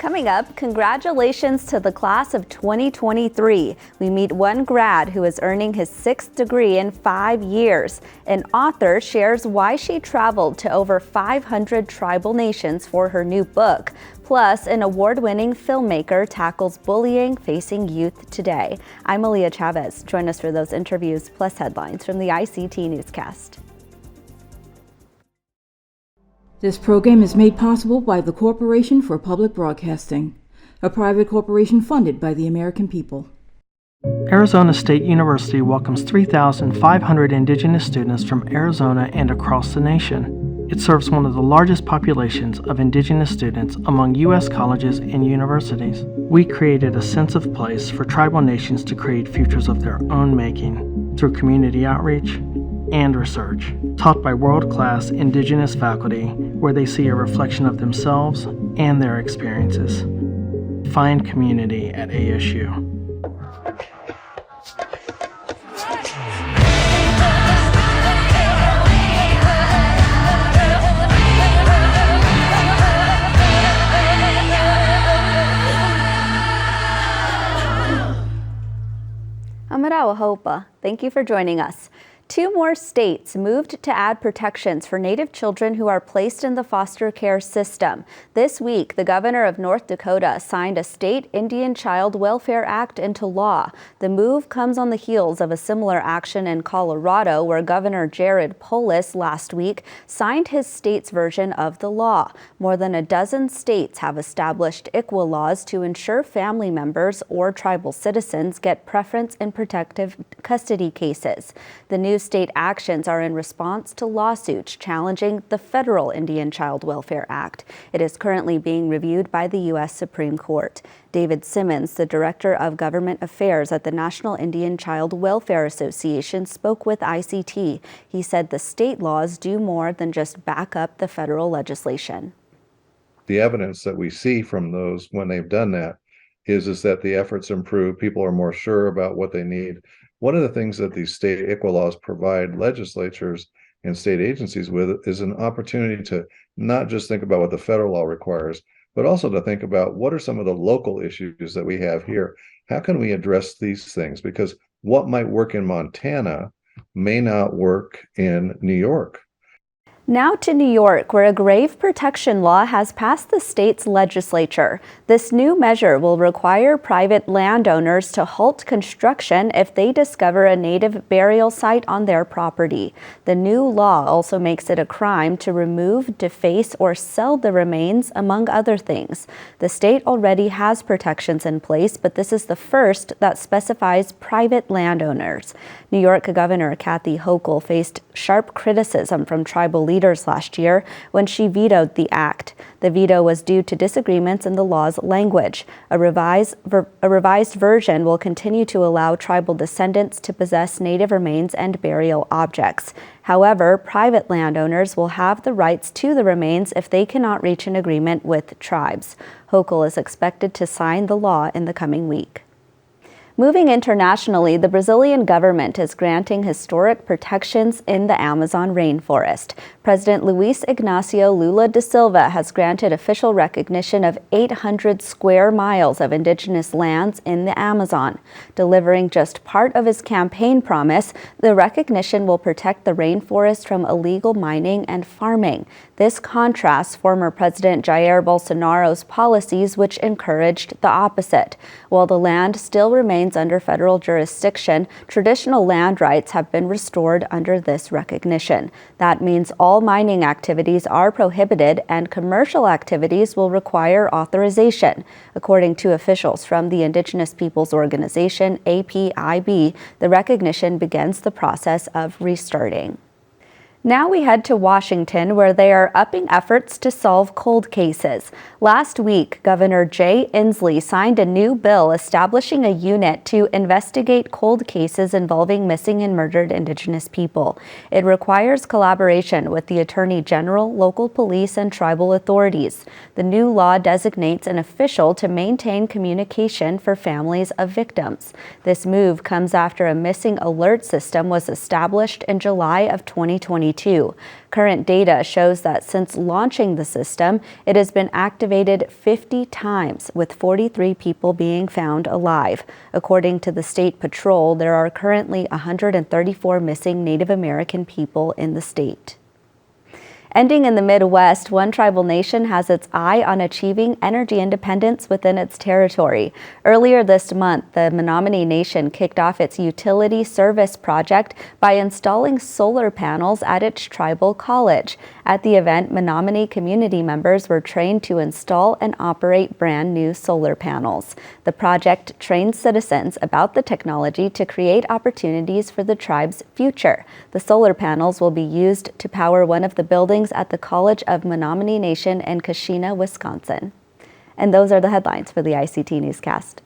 Coming up, congratulations to the class of 2023. We meet one grad who is earning his 6th degree in 5 years. An author shares why she traveled to over 500 tribal nations for her new book. Plus, an award-winning filmmaker tackles bullying facing youth today. I'm Aaliyah Chavez. Join us for those interviews plus headlines from the ICT Newscast. This program is made possible by the Corporation for Public Broadcasting, a private corporation funded by the American people. Arizona State University welcomes 3,500 indigenous students from Arizona and across the nation. It serves one of the largest populations of indigenous students among U.S. colleges and universities. We created a sense of place for tribal nations to create futures of their own making through community outreach and research, taught by world-class indigenous faculty where they see a reflection of themselves and their experiences. Find community at ASU. Amarawa Hopa, thank you for joining us. 2 more states moved to add protections for Native children who are placed in the foster care system. This week, the governor of North Dakota signed a state Indian Child Welfare Act into law. The move comes on the heels of a similar action in Colorado, where Governor Jared Polis last week signed his state's version of the law. More than a dozen states have established ICWA laws to ensure family members or tribal citizens get preference in protective custody cases. The new state actions are in response to lawsuits challenging the federal Indian Child Welfare Act. It is currently being reviewed by the U.S. Supreme Court. David Simmons, the Director of Government Affairs at the National Indian Child Welfare Association, spoke with ICT. He said the state laws do more than just back up the federal legislation. The evidence that we see from those when they've done that is that the efforts improve. People are more sure about what they need. One of the things that these state ICWA laws provide legislatures and state agencies with is an opportunity to not just think about what the federal law requires, but also to think about what are some of the local issues that we have here. How can we address these things? Because what might work in Montana may not work in New York. Now to New York, where a grave protection law has passed the state's legislature. This new measure will require private landowners to halt construction if they discover a native burial site on their property. The new law also makes it a crime to remove, deface, or sell the remains, among other things. The state already has protections in place, but this is the first that specifies private landowners. New York Governor Kathy Hochul faced sharp criticism from tribal leaders last year when she vetoed the act. The veto was due to disagreements in the law's language. A revised version will continue to allow tribal descendants to possess native remains and burial objects. However, private landowners will have the rights to the remains if they cannot reach an agreement with tribes. Hochul is expected to sign the law in the coming week. Moving internationally, the Brazilian government is granting historic protections in the Amazon rainforest. President Luiz Inácio Lula da Silva has granted official recognition of 800 square miles of indigenous lands in the Amazon. Delivering just part of his campaign promise, the recognition will protect the rainforest from illegal mining and farming. This contrasts former President Jair Bolsonaro's policies, which encouraged the opposite. While the land still remains under federal jurisdiction, traditional land rights have been restored under this recognition. That means all mining activities are prohibited and commercial activities will require authorization. According to officials from the Indigenous Peoples Organization, APIB, the recognition begins the process of restarting. Now we head to Washington, where they are upping efforts to solve cold cases. Last week, Governor Jay Inslee signed a new bill establishing a unit to investigate cold cases involving missing and murdered Indigenous people. It requires collaboration with the Attorney General, local police, and tribal authorities. The new law designates an official to maintain communication for families of victims. This move comes after a missing alert system was established in July of 2022. 2022. Current data shows that since launching the system, it has been activated 50 times, with 43 people being found alive. According to the State Patrol, there are currently 134 missing Native American people in the state. Ending in the Midwest, one tribal nation has its eye on achieving energy independence within its territory. Earlier this month, the Menominee Nation kicked off its utility service project by installing solar panels at its tribal college. At the event, Menominee community members were trained to install and operate brand new solar panels. The project trains citizens about the technology to create opportunities for the tribe's future. The solar panels will be used to power one of the buildings at the College of Menominee Nation in Kashina, Wisconsin. And those are the headlines for the ICT Newscast.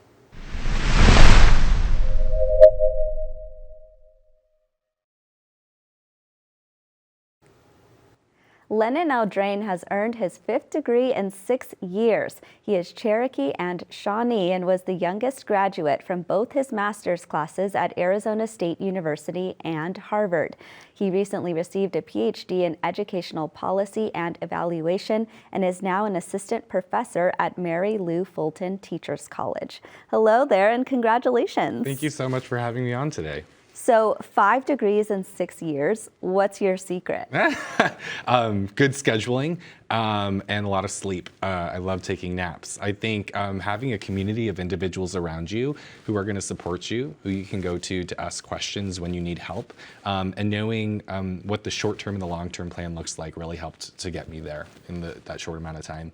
Lennon Audrain has earned his 5th degree in 6 years. He is Cherokee and Shawnee and was the youngest graduate from both his master's classes at Arizona State University and Harvard. He recently received a PhD in educational policy and evaluation and is now an assistant professor at Mary Lou Fulton Teachers College. Hello there and congratulations. Thank you so much for having me on today. So 5 degrees in 6 years, what's your secret? Good scheduling and a lot of sleep. I love taking naps. I think having a community of individuals around you who are going to support you, who you can go to ask questions when you need help, and knowing what the short-term and the long-term plan looks like really helped to get me there in that short amount of time.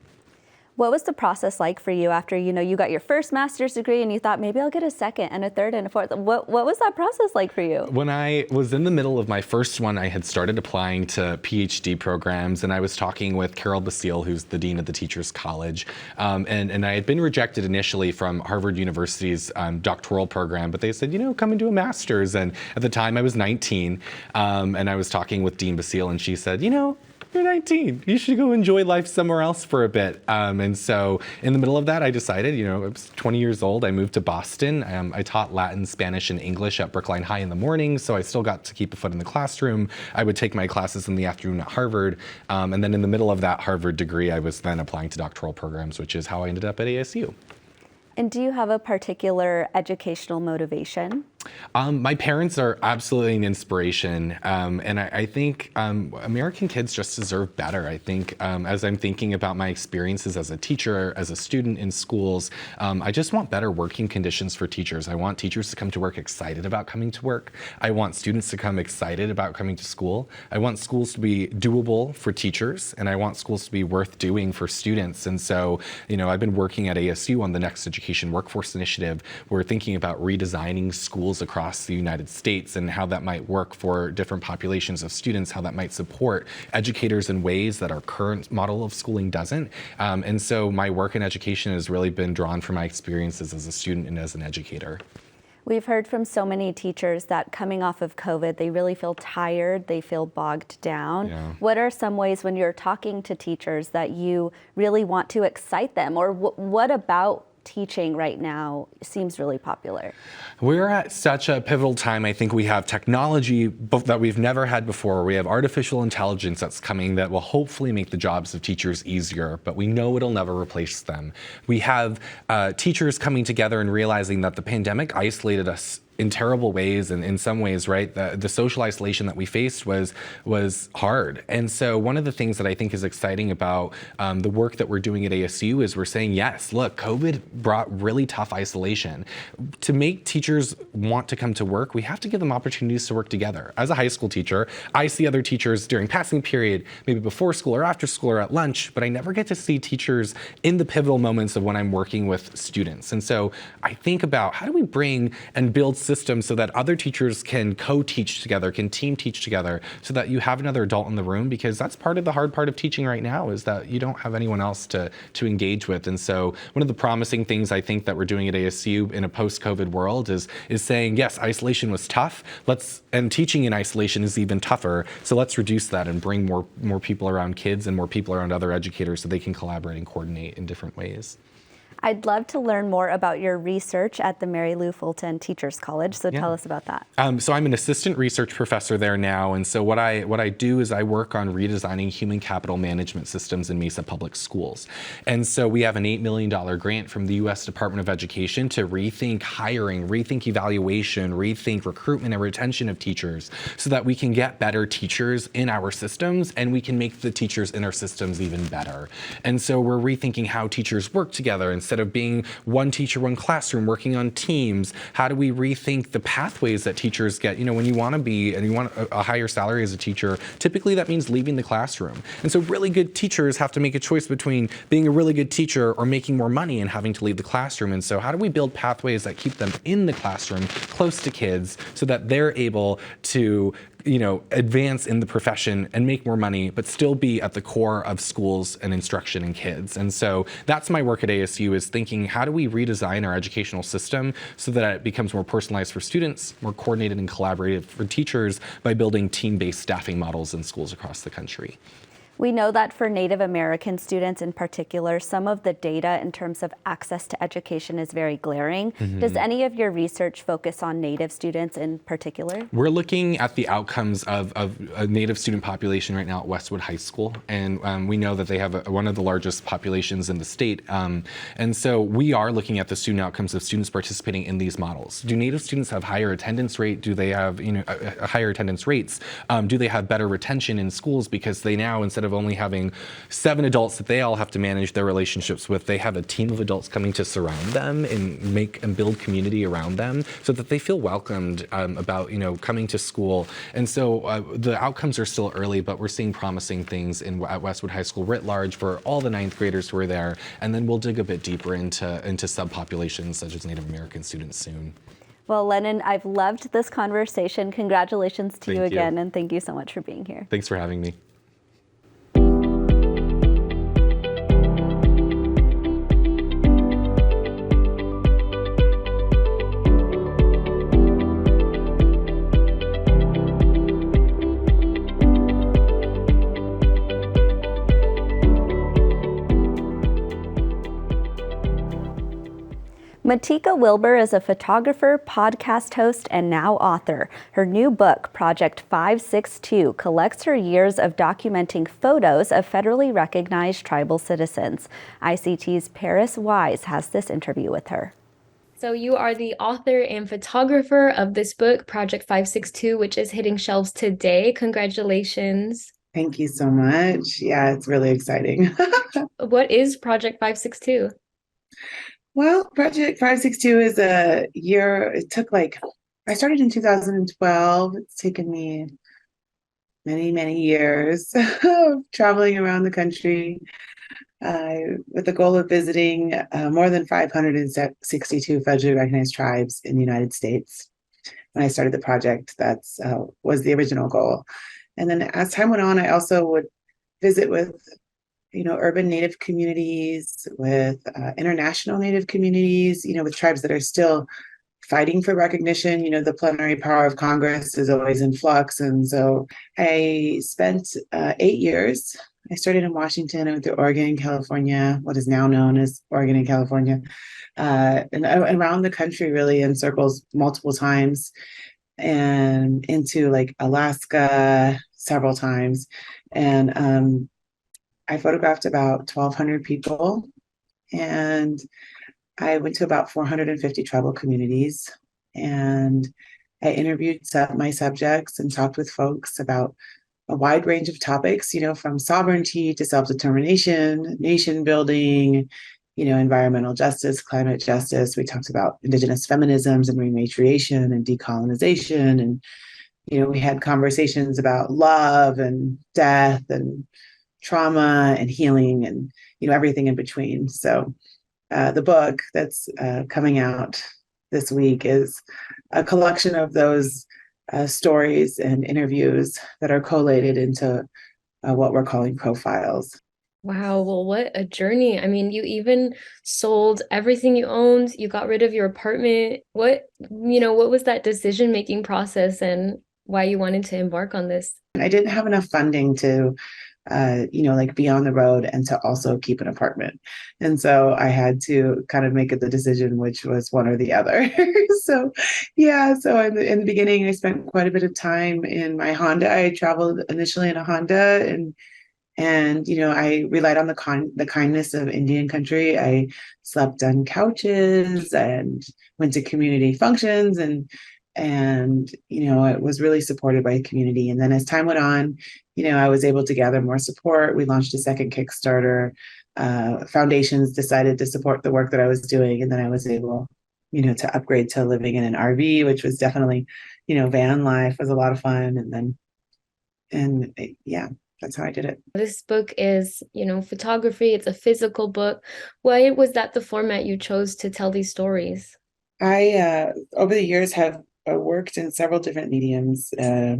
What was the process like for you after, you got your first master's degree and you thought maybe I'll get a second and a third and a fourth? What was that process like for you? When I was in the middle of my first one, I had started applying to PhD programs, and I was talking with Carol Basile, who's the dean of the Teachers College, and I had been rejected initially from Harvard University's doctoral program, but they said, come and do a master's. And at the time I was 19, and I was talking with Dean Basile, and she said, you're 19. You should go enjoy life somewhere else for a bit. And so in the middle of that, I decided, I was 20 years old. I moved to Boston. I taught Latin, Spanish, and English at Brookline High in the morning, so I still got to keep a foot in the classroom. I would take my classes in the afternoon at Harvard. And then in the middle of that Harvard degree, I was then applying to doctoral programs, which is how I ended up at ASU. And do you have a particular educational motivation? My parents are absolutely an inspiration, and I think American kids just deserve better. I think as I'm thinking about my experiences as a teacher, as a student in schools, I just want better working conditions for teachers. I want teachers to come to work excited about coming to work. I want students to come excited about coming to school. I want schools to be doable for teachers, and I want schools to be worth doing for students. And so, I've been working at ASU on the Next Education Workforce Initiative. We're thinking about redesigning schools across the United States and how that might work for different populations of students, how that might support educators in ways that our current model of schooling doesn't. And so my work in education has really been drawn from my experiences as a student and as an educator. We've heard from so many teachers that coming off of COVID, they really feel tired, they feel bogged down. Yeah. What are some ways when you're talking to teachers that you really want to excite them? Or what about teaching right now seems really popular? We're at such a pivotal time. I think we have technology that we've never had before. We have artificial intelligence that's coming that will hopefully make the jobs of teachers easier, but we know it'll never replace them. We have teachers coming together and realizing that the pandemic isolated us in terrible ways, and in some ways, right, the social isolation that we faced was hard. And so one of the things that I think is exciting about the work that we're doing at ASU is we're saying, yes, look, COVID brought really tough isolation. To make teachers want to come to work, we have to give them opportunities to work together. As a high school teacher, I see other teachers during passing period, maybe before school or after school or at lunch, but I never get to see teachers in the pivotal moments of when I'm working with students. And so I think about how do we bring and build systems so that other teachers can co-teach together, can team teach together, so that you have another adult in the room, because that's part of the hard part of teaching right now is that you don't have anyone else to engage with. And so one of the promising things I think that we're doing at ASU in a post-COVID world is saying, yes, isolation was tough, and teaching in isolation is even tougher, so let's reduce that and bring more people around kids and more people around other educators so they can collaborate and coordinate in different ways. I'd love to learn more about your research at the Mary Lou Fulton Teachers College, so tell us about that. So I'm an assistant research professor there now, and so what I do is I work on redesigning human capital management systems in Mesa Public Schools. And so we have an $8 million grant from the U.S. Department of Education to rethink hiring, rethink evaluation, rethink recruitment and retention of teachers so that we can get better teachers in our systems and we can make the teachers in our systems even better. And so we're rethinking how teachers work together instead of being one teacher, one classroom, working on teams. How do we rethink the pathways that teachers get? You know, when you want to be and you want a higher salary as a teacher, typically that means leaving the classroom. And so really good teachers have to make a choice between being a really good teacher or making more money and having to leave the classroom. And so how do we build pathways that keep them in the classroom, close to kids, so that they're able to, you know, advance in the profession and make more money, but still be at the core of schools and instruction and kids. And so that's my work at ASU, is thinking, how do we redesign our educational system so that it becomes more personalized for students, more coordinated and collaborative for teachers by building team-based staffing models in schools across the country. We know that for Native American students in particular, some of the data in terms of access to education is very glaring. Does any of your research focus on Native students in particular? We're looking at the outcomes of a Native student population right now at Westwood High School, and we know that they have one of the largest populations in the state. And so we are looking at the student outcomes of students participating in these models. Do Native students have higher attendance rate? Do they have, you know, higher attendance rates? Do they have better retention in schools because they now, instead of only having 7 adults that they all have to manage their relationships with, they have a team of adults coming to surround them and make and build community around them so that they feel welcomed about, you know, coming to school. And so the outcomes are still early, but we're seeing promising things at Westwood High School writ large for all the 9th graders who are there. And then we'll dig a bit deeper into subpopulations such as Native American students soon. Well, Lennon, I've loved this conversation. Congratulations to you again, and thank you so much for being here. Thanks for having me. Matika Wilbur is a photographer, podcast host, and now author. Her new book, Project 562, collects her years of documenting photos of federally recognized tribal citizens. ICT's Paris Wise has this interview with her. So you are the author and photographer of this book, Project 562, which is hitting shelves today. Congratulations. Thank you so much. Yeah, it's really exciting. What is Project 562? Well, Project 562 is a year, I started in 2012. It's taken me many, many years of traveling around the country with the goal of visiting more than 562 federally recognized tribes in the United States. When I started the project, that was the original goal. And then as time went on, I also would visit with urban Native communities, with international Native communities, with tribes that are still fighting for recognition. The plenary power of Congress is always in flux. And so I spent 8 years. I started in Washington. I went to Oregon and California, what is now known as Oregon and California, and around the country, really, in circles multiple times, and into Alaska several times. And I photographed about 1,200 people, and I went to about 450 tribal communities, and I interviewed my subjects and talked with folks about a wide range of topics, from sovereignty to self-determination, nation building, environmental justice, climate justice. We talked about indigenous feminisms and repatriation and decolonization. And, we had conversations about love and death and trauma and healing and, everything in between. So the book that's coming out this week is a collection of those stories and interviews that are collated into what we're calling profiles. Wow. Well, what a journey. I mean, you even sold everything you owned. You got rid of your apartment. What was that decision-making process and why you wanted to embark on this? I didn't have enough funding to like be on the road and to also keep an apartment. And so I had to kind of make the decision, which was one or the other. So, yeah. So in the beginning, I spent quite a bit of time in my Honda. I traveled initially in a Honda, and I relied on the kindness of Indian country. I slept on couches and went to community functions, and it was really supported by the community. And then as time went on, I was able to gather more support. We launched a second Kickstarter. Foundations decided to support the work that I was doing, and then I was able to upgrade to living in an RV, which was definitely, van life was a lot of fun. And yeah, that's how I did it. This book is, photography. It's a physical book. Why was that the format you chose to tell these stories? I over the years have worked in several different mediums. I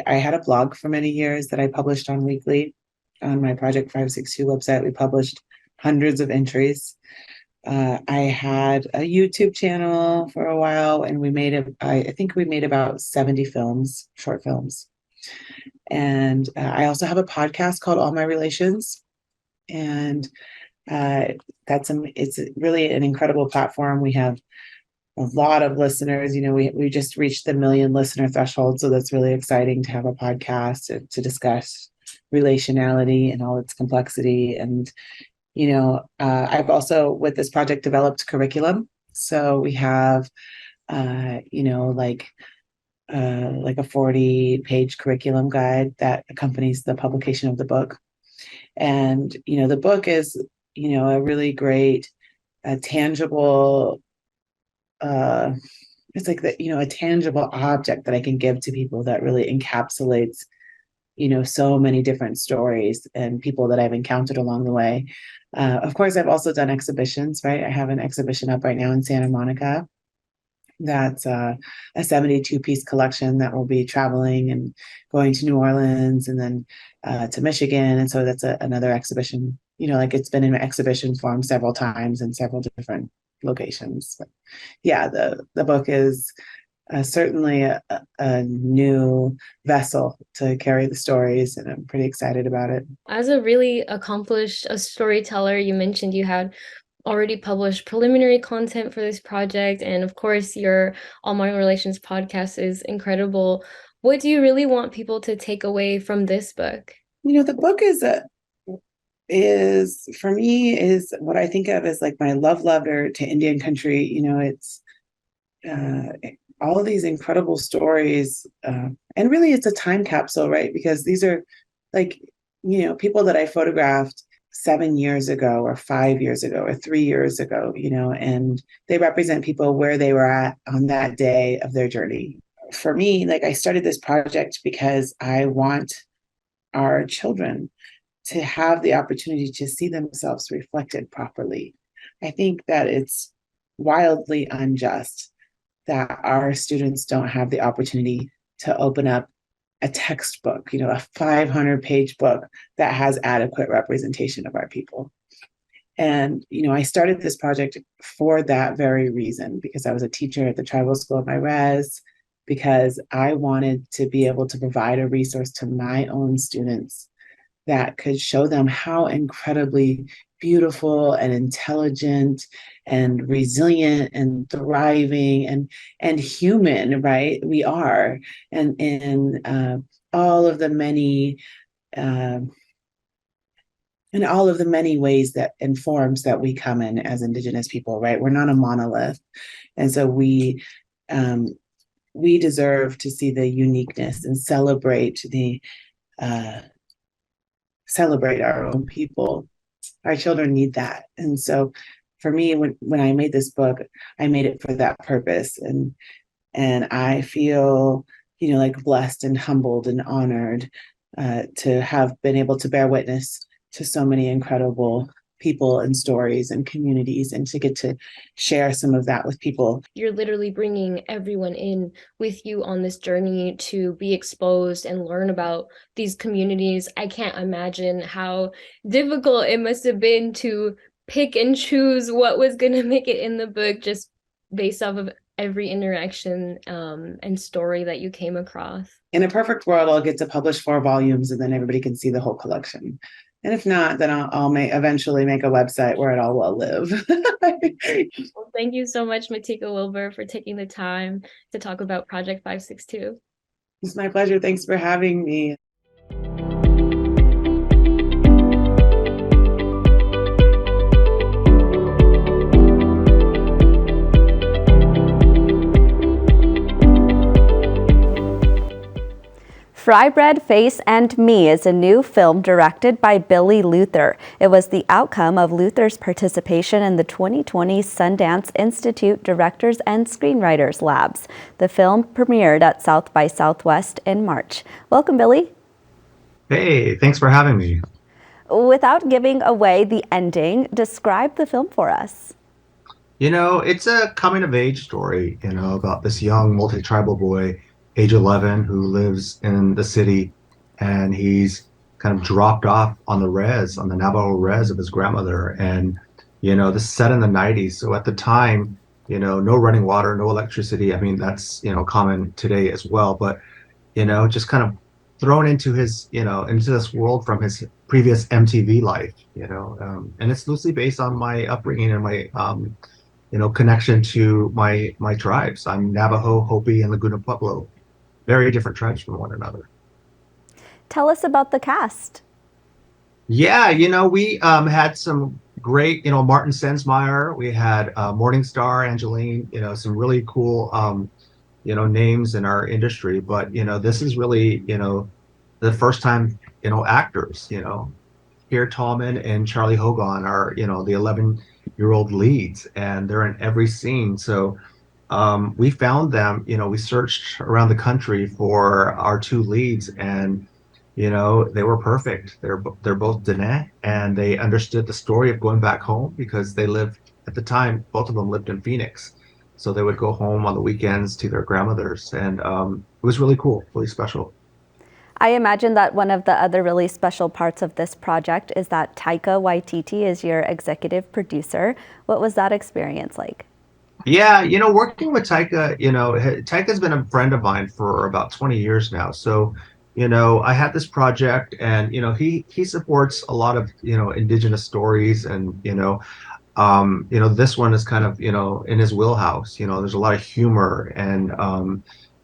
had a blog for many years that I published on weekly. On my Project 562 website, we published hundreds of entries. I had a YouTube channel for a while, and I think we made about 70 films, short films. And I also have a podcast called All My Relations. And it's really an incredible platform. We have a lot of listeners. We just reached the 1 million listener threshold. So that's really exciting to have a podcast to discuss relationality and all its complexity. And, I've also, with this project, developed curriculum. So we have, like a 40-page curriculum guide that accompanies the publication of the book. And, the book is, a really great, tangible, it's like a tangible object that I can give to people that really encapsulates, so many different stories and people that I've encountered along the way. Of course, I've also done exhibitions, right? I have an exhibition up right now in Santa Monica. That's a 72-piece collection that will be traveling and going to New Orleans and then to Michigan. And so that's another exhibition, it's been in exhibition form several times in several different locations. But yeah, the book is certainly a new vessel to carry the stories, and I'm pretty excited about it. As a really accomplished storyteller, you mentioned you had already published preliminary content for this project, and of course your All My Relations podcast is incredible. What do you really want people to take away from this book? The book is for me is what I think of as like my love letter to Indian country. It's all of these incredible stories, and really it's a time capsule, right? Because these are like people that I photographed 7 years ago or 5 years ago or 3 years ago, and they represent people where they were at on that day of their journey. For me, like, I started this project because I want our children to have the opportunity to see themselves reflected properly. I think that it's wildly unjust that our students don't have the opportunity to open up a textbook, a 500-page book that has adequate representation of our people. And, I started this project for that very reason, because I was a teacher at the tribal school of my res, because I wanted to be able to provide a resource to my own students that could show them how incredibly beautiful and intelligent and resilient and thriving and human, right, we are, and in all of the many ways that and forms that we come in as Indigenous people, right? We're not a monolith, and so we deserve to see the uniqueness and celebrate our own people. Our children need that. And so for me, when I made this book, I made it for that purpose. And I feel, like blessed and humbled and honored to have been able to bear witness to so many incredible people and stories and communities, and to get to share some of that with people. You're literally bringing everyone in with you on this journey to be exposed and learn about these communities. I can't imagine how difficult it must have been to pick and choose what was going to make it in the book, just based off of every interaction and story that you came across? In a perfect world, I'll get to publish 4 volumes and then everybody can see the whole collection. And if not, then I'll eventually make a website where it all will live. Well, thank you so much, Matika Wilbur, for taking the time to talk about Project 562. It's my pleasure. Thanks for having me. Fry Bread, Face, and Me is a new film directed by Billy Luther. It was the outcome of Luther's participation in the 2020 Sundance Institute Directors and Screenwriters Labs. The film premiered at South by Southwest in March. Welcome, Billy. Hey, thanks for having me. Without giving away the ending, describe the film for us. It's a coming of age story, about this young multi-tribal boy, age 11, who lives in the city, and he's kind of dropped off on the Navajo res of his grandmother. And, this is set in the 90s. So at the time, no running water, no electricity. I mean, that's, common today as well. But, just kind of thrown into his, into this world from his previous MTV life, and it's loosely based on my upbringing and my, connection to my tribes. I'm Navajo, Hopi, and Laguna Pueblo. Very different tribes from one another. Tell us about the cast. Yeah, we had some great, Martin Sensmeyer. We had Morningstar, Angeline, some really cool, names in our industry. But, this is really, the first time, actors, Pierre Tallman and Charlie Hogan are, the 11-year-old leads, and they're in every scene. So we found them, we searched around the country for our 2 leads, and, they were perfect. They're both Dene, and they understood the story of going back home because they lived, at the time, both of them lived in Phoenix. So they would go home on the weekends to their grandmothers, and it was really cool, really special. I imagine that one of the other really special parts of this project is that Taika Waititi is your executive producer. What was that experience like? Yeah, working with Taika, Taika's been a friend of mine for about 20 years now. So, I had this project, and, he supports a lot of, indigenous stories, and, this one is kind of, in his wheelhouse. There's a lot of humor, and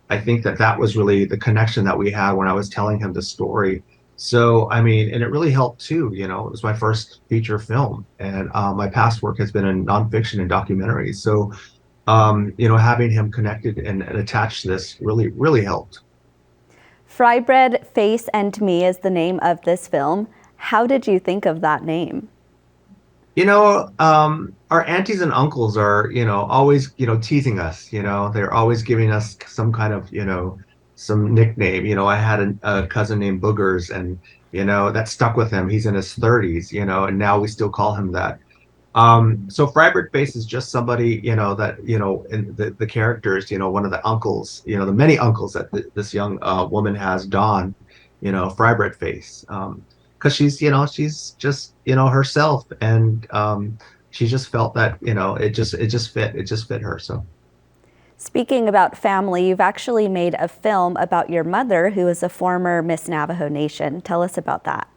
I think that was really the connection that we had when I was telling him the story. So, I mean, and it really helped too, it was my first feature film, and my past work has been in nonfiction and documentaries. So, having him connected and attached to this really, really helped. Fry Bread, Face, and Me is the name of this film. How did you think of that name? Our aunties and uncles are, always, teasing us, they're always giving us some kind of, some nickname. I had a cousin named Boogers, and, that stuck with him. He's in his 30s, and now we still call him that. So Fry Bread Face is just somebody, that, in the characters, one of the uncles, the many uncles that this young woman has, Dawn, Fry Bread Face. Because she's just, herself, and she just felt that, it just fit her. So, speaking about family, you've actually made a film about your mother, who is a former Miss Navajo Nation. Tell us about that.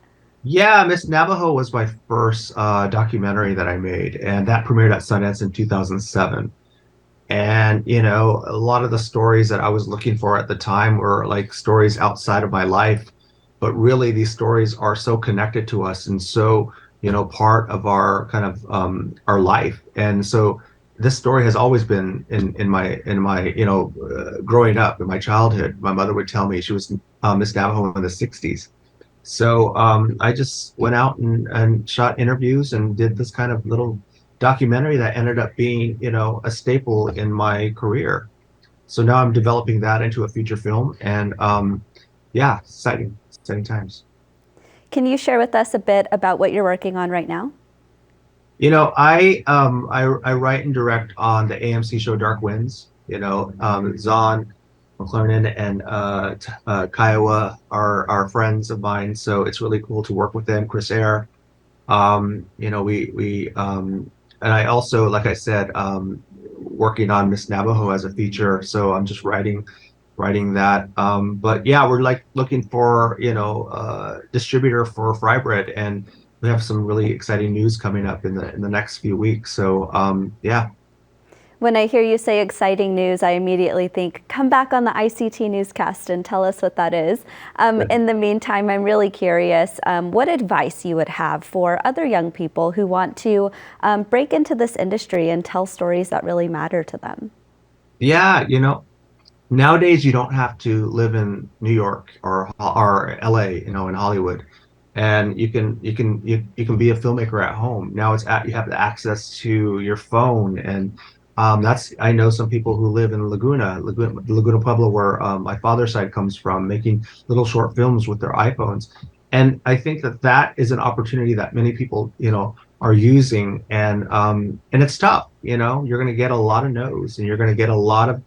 Yeah, Miss Navajo was my first documentary that I made, and that premiered at Sundance in 2007. And, a lot of the stories that I was looking for at the time were like stories outside of my life. But really, these stories are so connected to us, and so, part of our kind of our life. And so this story has always been in my growing up, in my childhood. My mother would tell me she was Miss Navajo in the 60s. So I just went out and shot interviews and did this kind of little documentary that ended up being, a staple in my career. So now I'm developing that into a feature film, and yeah, exciting times. Can you share with us a bit about what you're working on right now? I write and direct on the AMC show Dark Winds. Zahn McClernand and Kiowa are friends of mine, so it's really cool to work with them. Chris Eyre, we and I also, like I said, working on Miss Navajo as a feature, so I'm just writing that. But yeah, we're like looking for distributor for fry bread, and we have some really exciting news coming up in the next few weeks. So yeah. When I hear you say exciting news, I immediately think, come back on the ICT Newscast and tell us what that is. In the meantime, I'm really curious what advice you would have for other young people who want to break into this industry and tell stories that really matter to them. Yeah, nowadays you don't have to live in New York or LA, in Hollywood, and you can be a filmmaker at home. Now you have the access to your phone, and I know some people who live in Laguna Pueblo, where my father's side comes from, making little short films with their iPhones. And I think that is an opportunity that many people, are using, and it's tough. You're going to get a lot of no's, and you're going to get a lot of,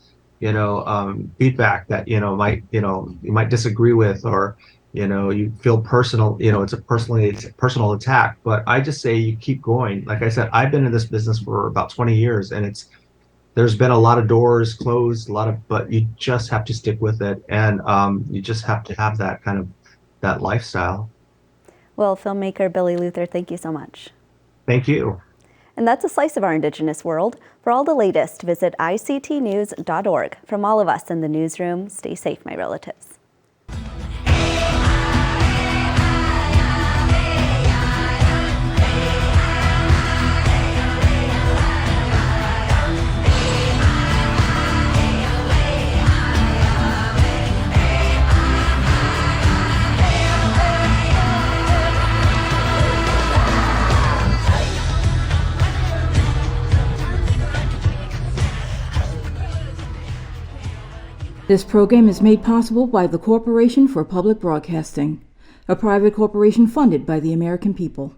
feedback that you might disagree with, or you feel personal. It's a personal attack. But I just say you keep going. Like I said, I've been in this business for about 20 years, and there's been a lot of doors closed, but you just have to stick with it, and you just have to have that lifestyle. Well, filmmaker Billy Luther, thank you so much. Thank you. And that's a slice of our Indigenous world. For all the latest, visit ictnews.org. From all of us in the newsroom, stay safe, my relatives. This program is made possible by the Corporation for Public Broadcasting, a private corporation funded by the American people.